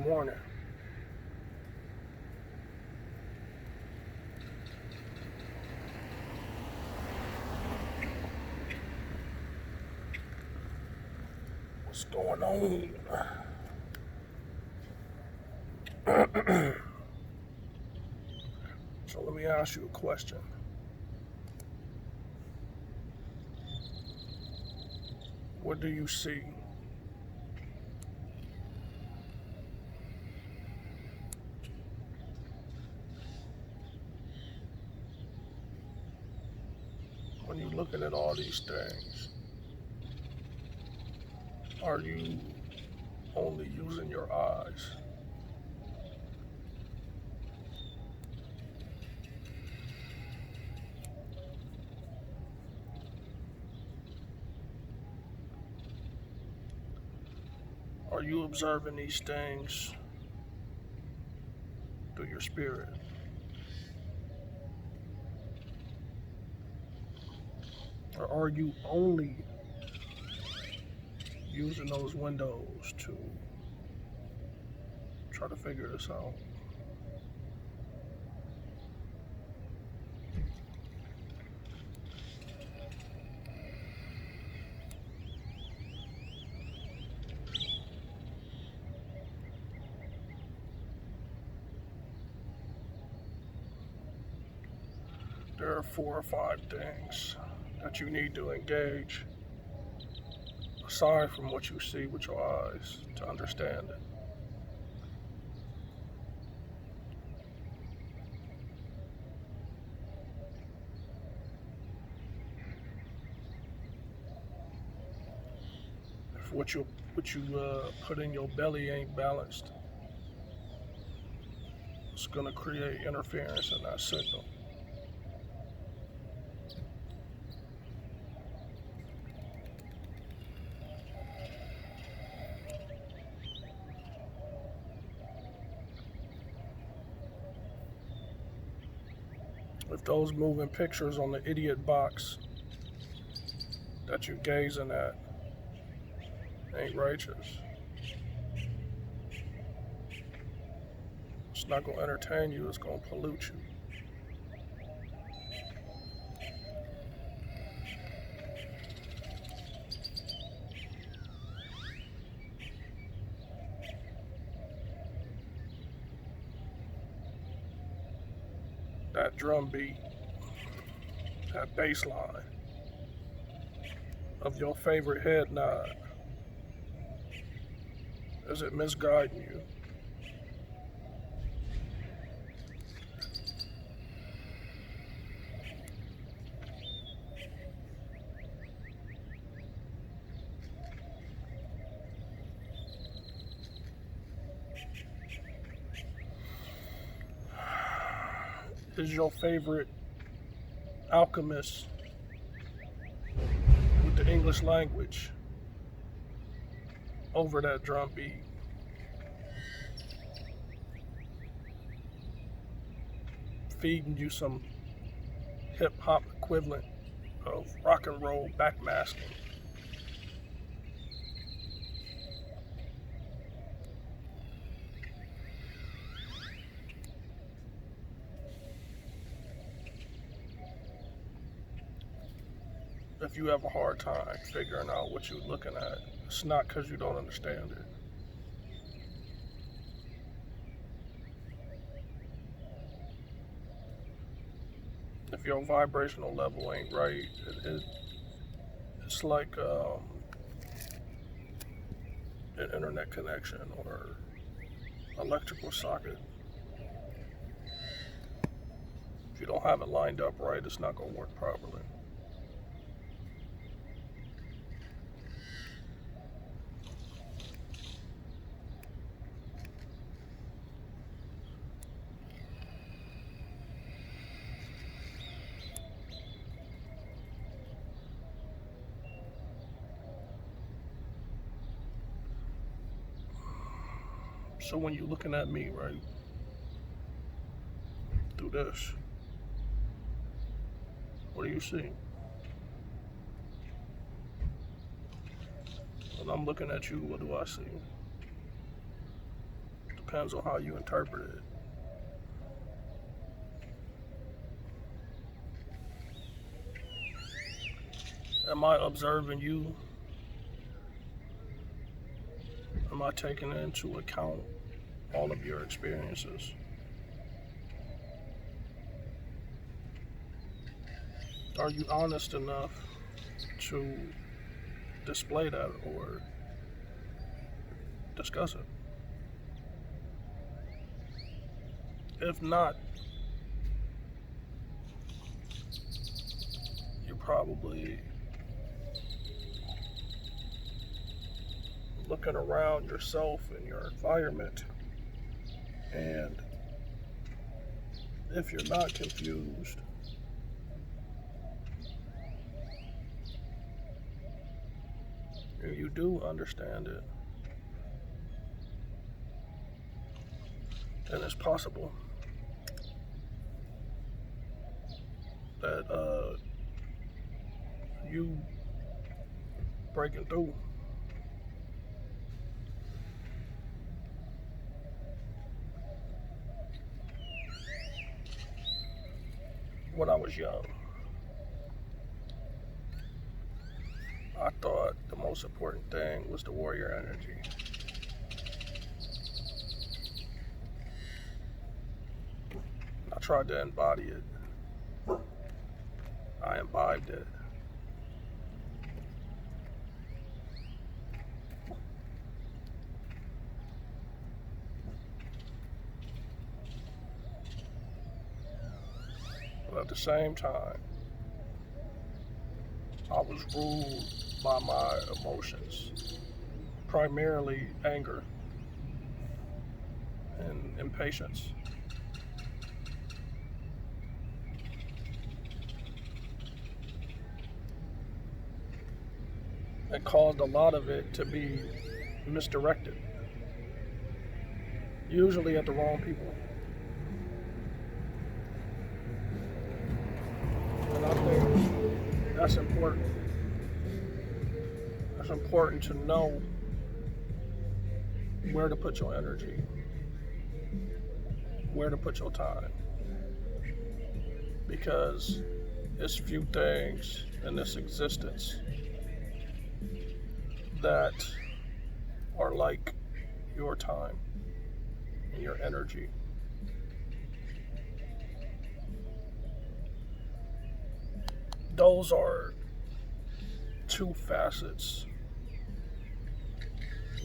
morning. What's going on? So let me ask you a question. What do you see? When you're looking at all these things? Are you only using your eyes? Are you observing these things through your spirit? Or are you only using those windows to try to figure this out? There are 4 or 5 things that you need to engage aside from what you see with your eyes to understand it. If what you put in your belly ain't balanced, it's gonna create interference in that signal. If those moving pictures on the idiot box that you're gazing at ain't righteous, it's not gonna entertain you, it's gonna pollute you. That drum beat, that bass line of your favorite head nod, is it misguiding you? Is your favorite alchemist with the English language over that drum beat feeding you some hip hop equivalent of rock and roll backmasking? If you have a hard time figuring out what you're looking at, it's not because you don't understand it. If your vibrational level ain't right, it's like an internet connection or electrical socket. If you don't have it lined up right, it's not going to work properly. So when you're looking at me, right, through this, what do you see? When I'm looking at you, what do I see? depends on how you interpret it. Am I observing you? Am I taking into account all of your experiences? Are you honest enough to display that or discuss it? If not, you're probably looking around yourself and your environment, and if you're not confused, and you do understand it, then it's possible that you breaking through. When I was young, I thought the most important thing was the warrior energy. I tried to embody it. I imbibed it. But at the same time, I was ruled by my emotions, primarily anger and impatience. It caused a lot of it to be misdirected, usually at the wrong people. And I think that's important. It's important to know where to put your energy, where to put your time. Because it's few things in this existence that are like your time and your energy. Those are two facets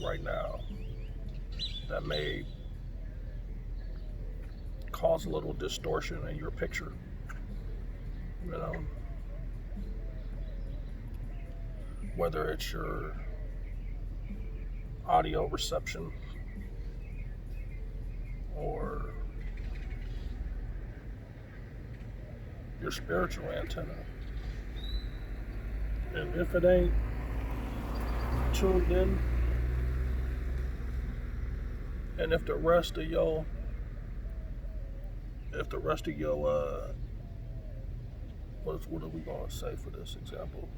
right now that may cause a little distortion in your picture, you know, whether it's your audio reception or your spiritual antenna. And if it ain't tuned in, and if the rest of your what are we gonna say for this example?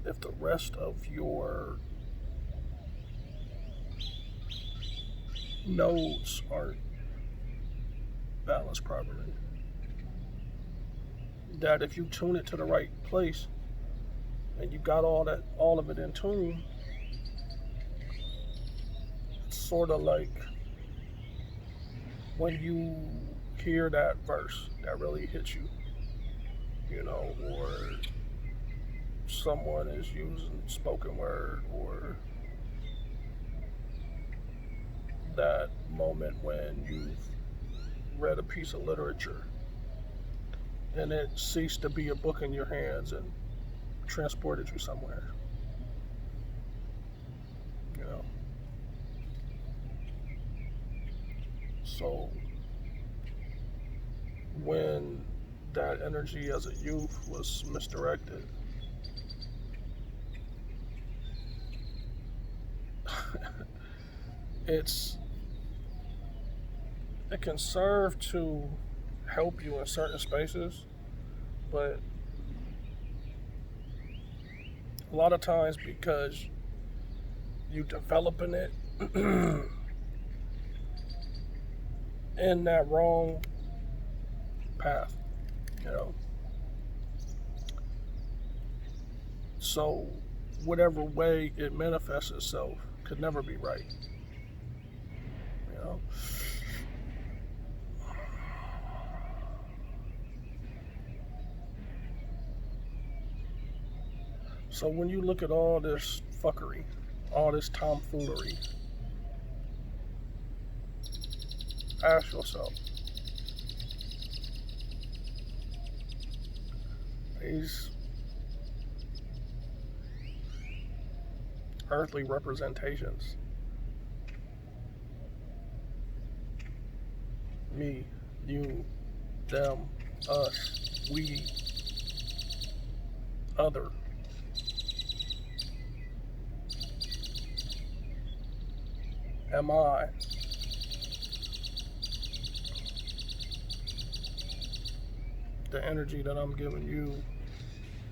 If the rest of your nodes aren't balanced properly, that if you tune it to the right place and you got all of it in tune, it's sort of like when you hear that verse that really hits you, you know, or someone is using spoken word, or that moment when you've read a piece of literature and it ceased to be a book in your hands and transported you somewhere, you know. So when that energy as a youth was misdirected, it can serve to help you in certain spaces, but a lot of times because you developing it in that wrong path, you know. So whatever way it manifests itself could never be right, you know. So when you look at all this fuckery, all this tomfoolery, ask yourself, these earthly representations, me, you, them, us, we, other, am I, the energy that I'm giving you,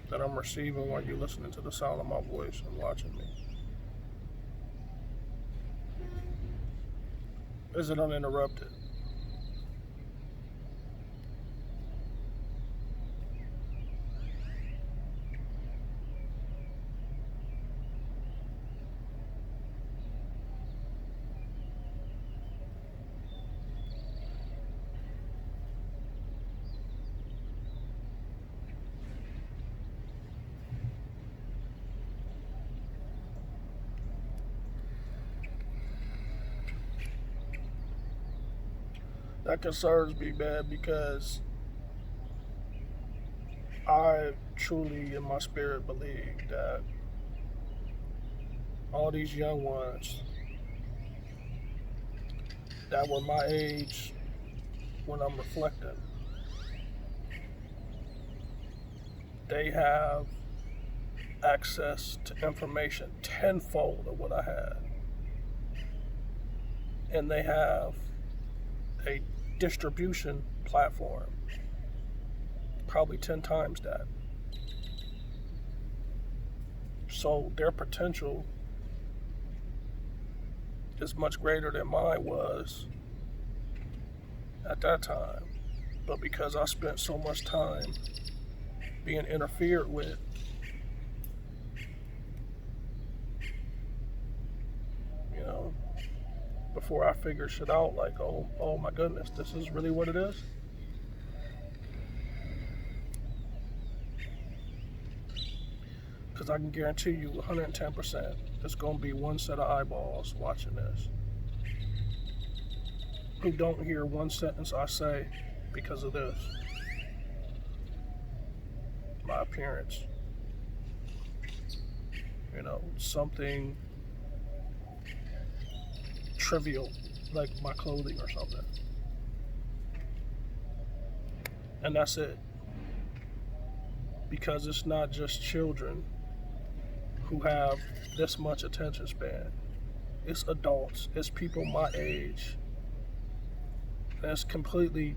that I'm receiving while you're listening to the sound of my voice and watching me? Is it uninterrupted? That concerns me, man, because I truly, in my spirit, believe that all these young ones that were my age when I'm reflecting, they have access to information tenfold of what I had. And they have a distribution platform probably 10 times that. So their potential is much greater than mine was at that time. But because I spent so much time being interfered with, you know, before I figured shit out, like, oh my goodness, this is really what it is. Because I can guarantee you 110% there's going to be one set of eyeballs watching this who don't hear one sentence I say because of this. My appearance. You know, something trivial like my clothing or something. And that's it. Because it's not just children who have this much attention span. It's adults. It's people my age. And it's completely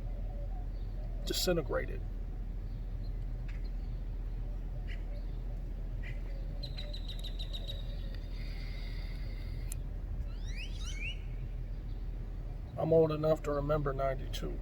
disintegrated. I'm old enough to remember 92.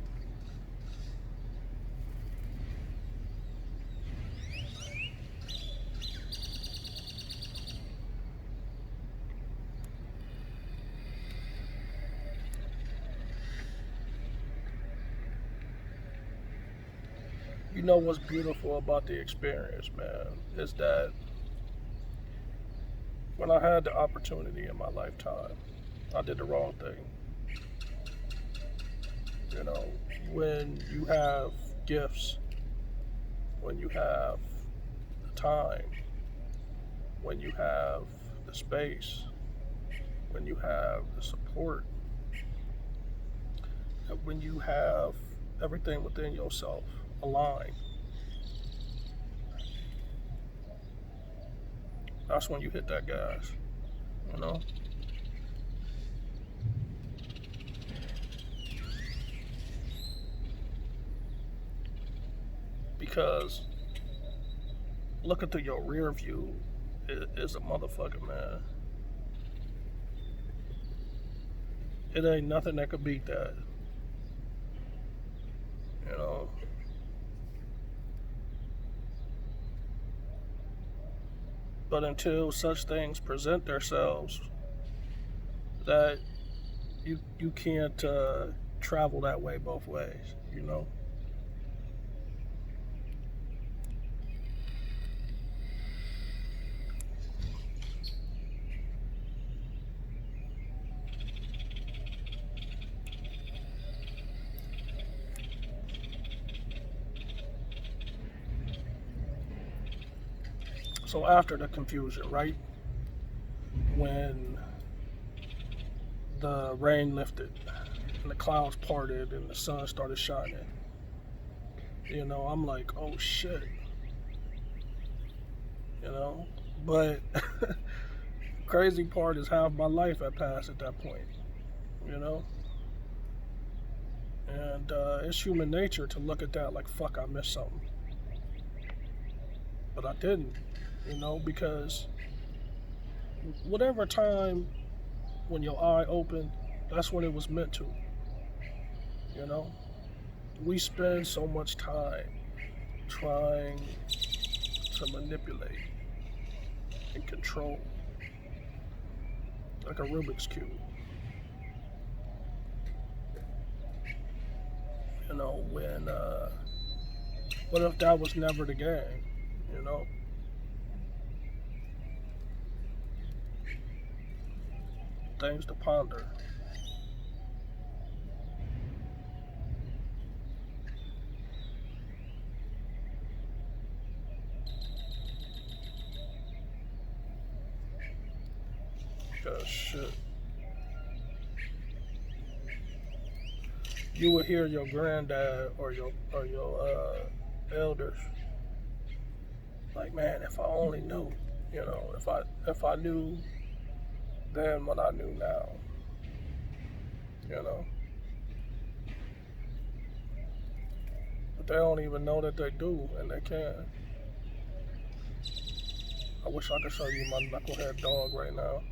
You know what's beautiful about the experience, man, is that when I had the opportunity in my lifetime, I did the wrong thing. You know, when you have gifts, when you have the time, when you have the space, when you have the support, and when you have everything within yourself aligned, that's when you hit that gas, you know? Because looking through your rear view is a motherfucker, man. It ain't nothing that could beat that. you know. But until such things present themselves, that you can't travel that way both ways, you know. So after the confusion, right, when the rain lifted and the clouds parted and the sun started shining, I'm like, oh shit, you know. But crazy part is half my life had passed at that point, you know. And it's human nature to look at that like, fuck, I missed something. But I didn't, because whatever time when your eye opened, that's when it was meant to, you know. We spend so much time trying to manipulate and control, like a Rubik's Cube. When what if that was never the game? You know, things to ponder. Cause shit, you would hear your granddad or your elders like, man, if I only knew, if I knew then what I knew now, you know. But they don't even know that they do, and they can. I wish I could show you my knucklehead dog right now.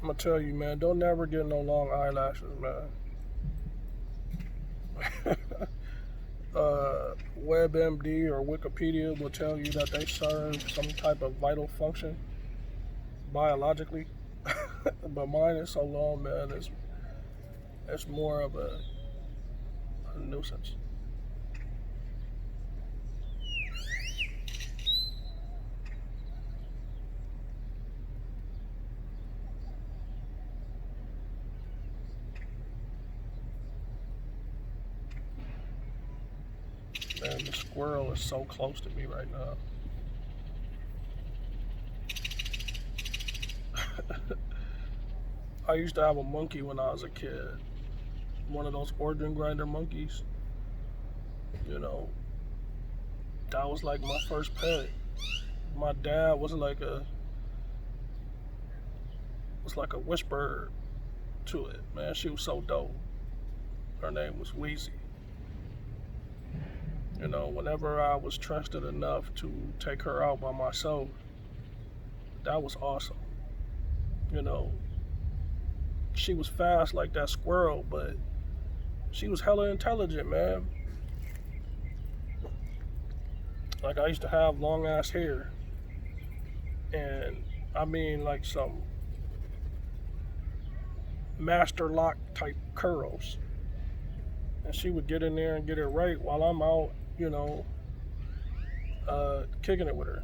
I'm gonna tell you, man, don't never get no long eyelashes, man. WebMD or Wikipedia will tell you that they serve some type of vital function biologically, but mine is so long, man. It's more of a nuisance. Man, the squirrel is so close to me right now. I used to have a monkey when I was a kid. One of those organ grinder monkeys. You know, that was like my first pet. My dad was like a whisperer to it. Man, she was so dope. Her name was Wheezy. Whenever I was trusted enough to take her out by myself, that was awesome. You know, she was fast like that squirrel, but she was hella intelligent, man. Like, I used to have long ass hair, and I mean like some master lock type curls. And she would get in there and get it right while I'm out, kicking it with her.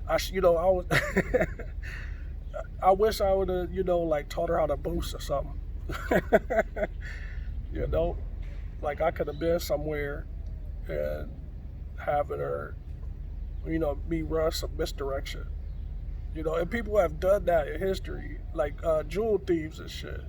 I was, I wish I would have, like taught her how to boost or something. you know, like I could have been somewhere and having her, me run some misdirection. And people have done that in history, like jewel thieves and shit.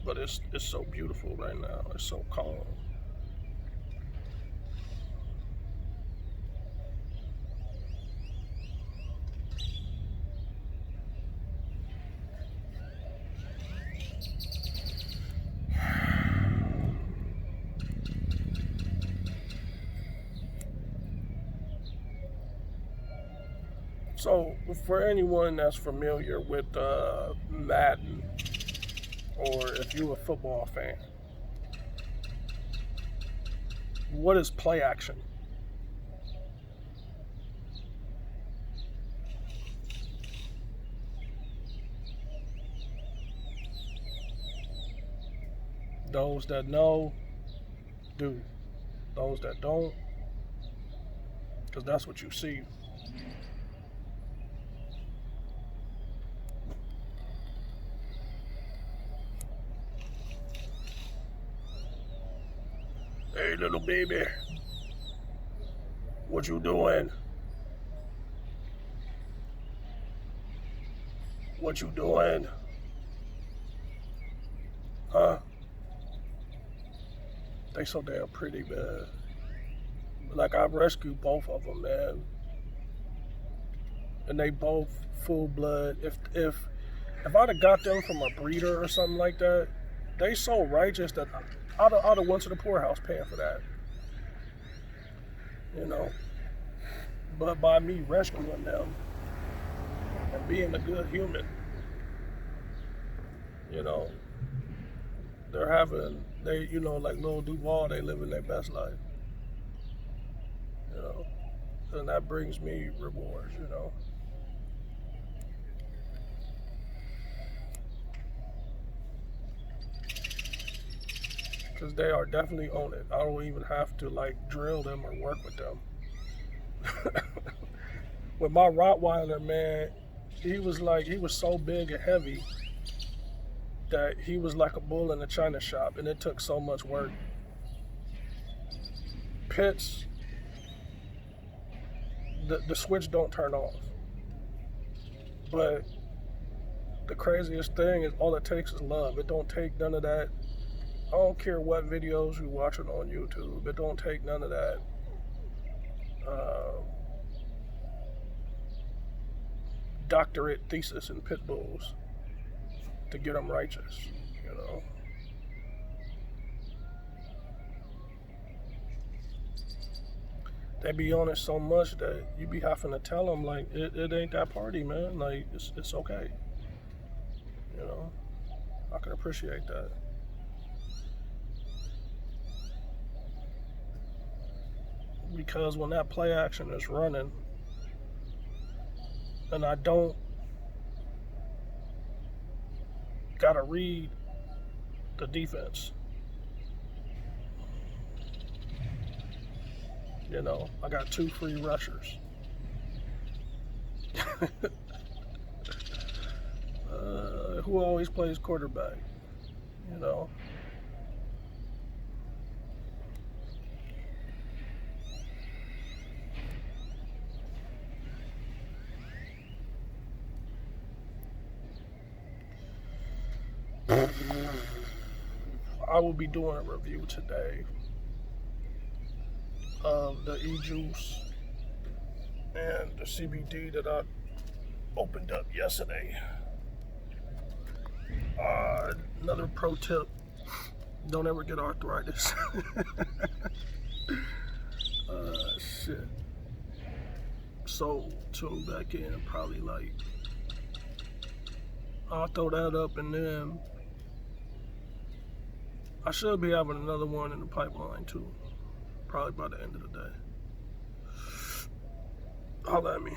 but it's so beautiful right now. It's so calm. So, for anyone that's familiar with Madden, or if you're a football fan, what is play action? Those that know, do. Those that don't, because that's what you see. Hey, little baby, what you doing? What you doing? Huh? They so damn pretty, man. Like, I've rescued both of them, man, and they both full blood. If I'd have got them from a breeder or something like that, they so righteous that I'd have went to the poorhouse paying for that, you know. But by me rescuing them and being a good human, you know, like Lil Duval, they living their best life, you know, and that brings me rewards, you know. Because they are definitely on it. I don't even have to like drill them or work with them. With my Rottweiler, man, he was so big and heavy that he was like a bull in a china shop, and it took so much work. Pits, the switch don't turn off. But the craziest thing is all it takes is love. It don't take none of that. I don't care what videos you're watching on YouTube. It don't take none of that. Doctorate thesis in pit bulls to get them righteous, you know. They be on it so much that you be having to tell them, like, it ain't that party, man. Like, it's okay, you know. I can appreciate that. Because when that play action is running and I don't gotta read the defense, you know, I got 2 free rushers. Who always plays quarterback, you know. I will be doing a review today of the e-juice and the CBD that I opened up yesterday. Another pro tip: don't ever get arthritis. Shit. So tune back in probably like, I'll throw that up, and then I should be having another one in the pipeline too, probably by the end of the day. Holla at me.